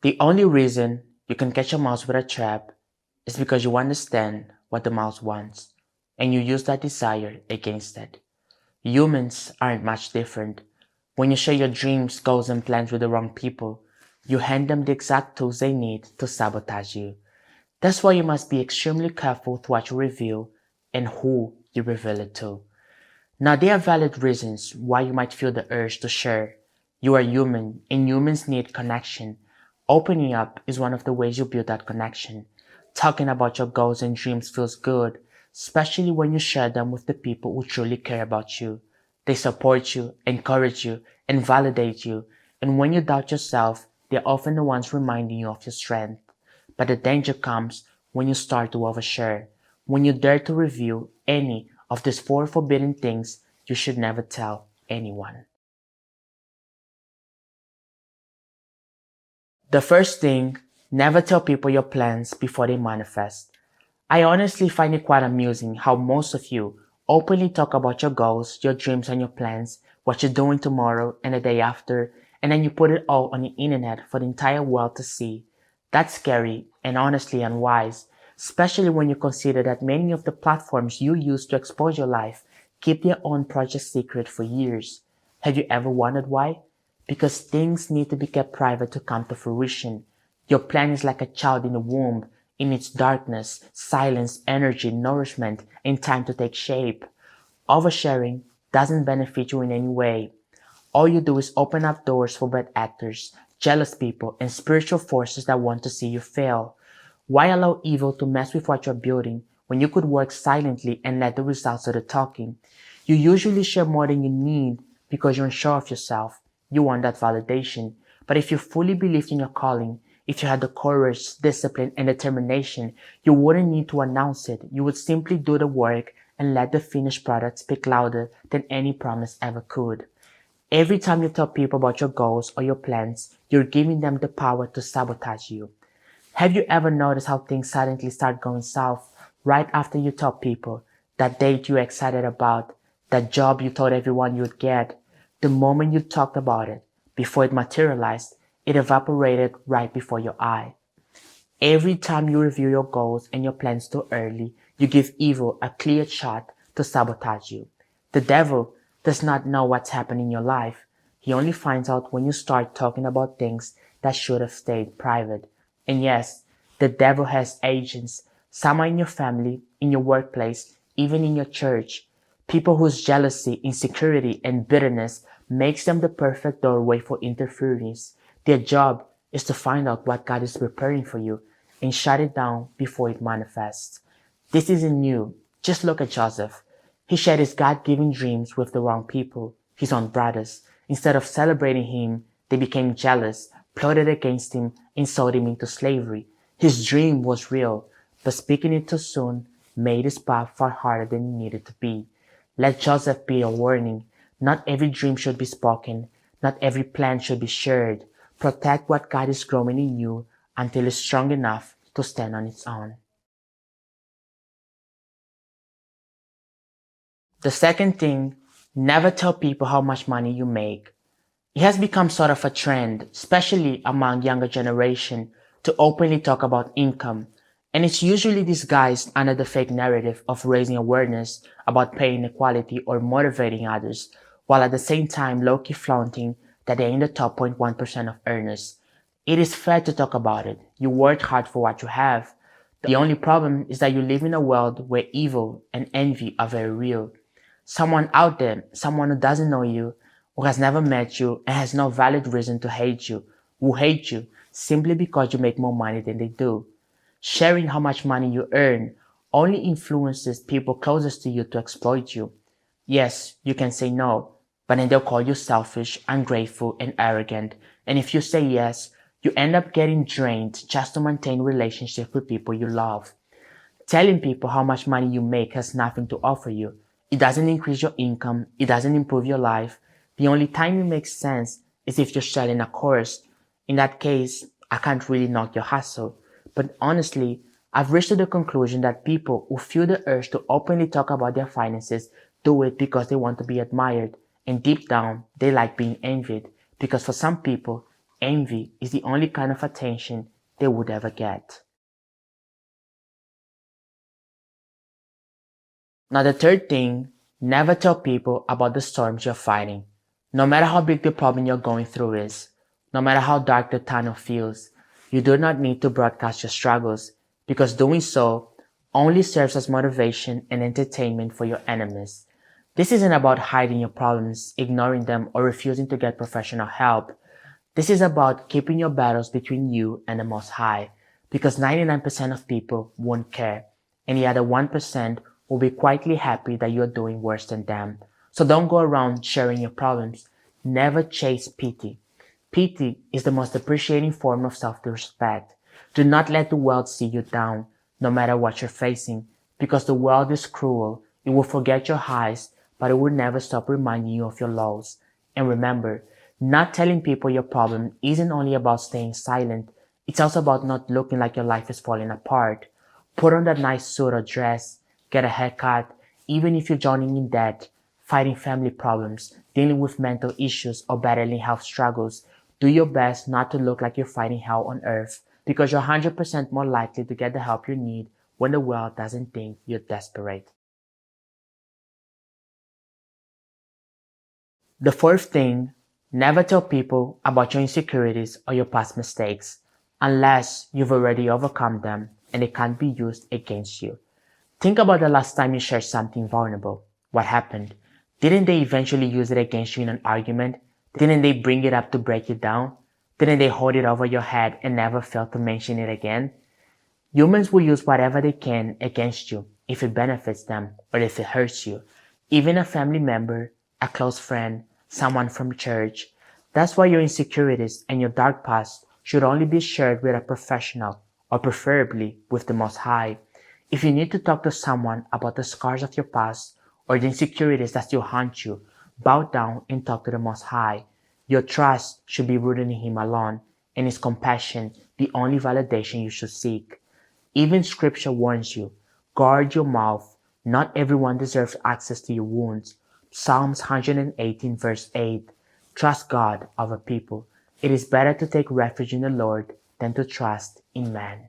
The only reason you can catch a mouse with a trap is because you understand what the mouse wants, and you use that desire against it. Humans aren't much different. When you share your dreams, goals, and plans with the wrong people, you hand them the exact tools they need to sabotage you. That's why you must be extremely careful with what you reveal and who you reveal it to. Now, there are valid reasons why you might feel the urge to share. You are human, and humans need connection. Opening up is one of the ways you build that connection. Talking about your goals and dreams feels good, especially when you share them with the people who truly care about you. They support you, encourage you, and validate you. And when you doubt yourself, they're often the ones reminding you of your strength. But the danger comes when you start to overshare, when you dare to reveal any of these four forbidden things you should never tell anyone. The first thing, never tell people your plans before they manifest. I honestly find it quite amusing how most of you openly talk about your goals, your dreams, and your plans, what you're doing tomorrow and the day after, and then you put it all on the internet for the entire world to see. That's scary and honestly unwise, especially when you consider that many of the platforms you use to expose your life keep their own project secret for years. Have you ever wondered why? Because things need to be kept private to come to fruition. Your plan is like a child in the womb. It needs darkness, silence, energy, nourishment, and time to take shape. Oversharing doesn't benefit you in any way. All you do is open up doors for bad actors, jealous people, and spiritual forces that want to see you fail. Why allow evil to mess with what you're building when you could work silently and let the results do the talking? You usually share more than you need because you're unsure of yourself. You want that validation. But if you fully believed in your calling, if you had the courage, discipline, and determination, you wouldn't need to announce it. You would simply do the work and let the finished product speak louder than any promise ever could. Every time you tell people about your goals or your plans, you're giving them the power to sabotage you. Have you ever noticed how things suddenly start going south right after you tell people that date you're excited about, that job you told everyone you'd get? The moment you talked about it, before it materialized, it evaporated right before your eye. Every time you reveal your goals and your plans too early, you give evil a clear shot to sabotage you. The devil does not know what's happening in your life. He only finds out when you start talking about things that should have stayed private. And yes, the devil has agents. Some are in your family, in your workplace, even in your church. People whose jealousy, insecurity, and bitterness makes them the perfect doorway for interference. Their job is to find out what God is preparing for you and shut it down before it manifests. This isn't new. Just look at Joseph. He shared his God-given dreams with the wrong people, his own brothers. Instead of celebrating him, they became jealous, plotted against him, and sold him into slavery. His dream was real, but speaking it too soon made his path far harder than it needed to be. Let Joseph be a warning. Not every dream should be spoken. Not every plan should be shared. Protect what God is growing in you until it's strong enough to stand on its own. The second thing, never tell people how much money you make. It has become sort of a trend, especially among younger generation, to openly talk about income, and it's usually disguised under the fake narrative of raising awareness about pay inequality or motivating others, while at the same time low-key flaunting that they're in the top 0.1% of earners. It is fair to talk about it. You worked hard for what you have. The only problem is that you live in a world where evil and envy are very real. Someone out there, someone who doesn't know you, who has never met you and has no valid reason to hate you, who hate you simply because you make more money than they do. Sharing how much money you earn only influences people closest to you to exploit you. Yes, you can say no, but then they'll call you selfish, ungrateful, and arrogant. And if you say yes, you end up getting drained just to maintain relationships with people you love. Telling people how much money you make has nothing to offer you. It doesn't increase your income. It doesn't improve your life. The only time it makes sense is if you're selling a course. In that case, I can't really knock your hustle. But honestly, I've reached to the conclusion that people who feel the urge to openly talk about their finances do it because they want to be admired. And deep down, they like being envied. Because for some people, envy is the only kind of attention they would ever get. Now, the third thing, never tell people about the storms you're fighting. No matter how big the problem you're going through is, no matter how dark the tunnel feels, you do not need to broadcast your struggles because doing so only serves as motivation and entertainment for your enemies. This isn't about hiding your problems, ignoring them, or refusing to get professional help. This is about keeping your battles between you and the Most High, because 99% of people won't care, and the other 1% will be quietly happy that you're doing worse than them. So don't go around sharing your problems. Never chase pity. Pity is the most appreciating form of self-respect. Do not let the world see you down, no matter what you're facing, because the world is cruel. It will forget your highs, but it will never stop reminding you of your lows. And remember, not telling people your problem isn't only about staying silent, it's also about not looking like your life is falling apart. Put on that nice suit or dress, get a haircut, even if you're drowning in debt, fighting family problems, dealing with mental issues, or battling health struggles. Do your best not to look like you're fighting hell on earth, because you're 100% more likely to get the help you need when the world doesn't think you're desperate. The fourth thing, never tell people about your insecurities or your past mistakes unless you've already overcome them and they can't be used against you. Think about the last time you shared something vulnerable. What happened? Didn't they eventually use it against you in an argument? Didn't they bring it up to break you down? Didn't they hold it over your head and never fail to mention it again? Humans will use whatever they can against you if it benefits them or if it hurts you. Even a family member, a close friend, someone from church. That's why your insecurities and your dark past should only be shared with a professional or preferably with the Most High. If you need to talk to someone about the scars of your past or the insecurities that still haunt you, bow down and talk to the Most High. Your trust should be rooted in Him alone, and His compassion the only validation you should seek. Even Scripture warns you, guard your mouth. Not everyone deserves access to your wounds. Psalms 118 verse 8. Trust God over people. It is better to take refuge in the Lord than to trust in man.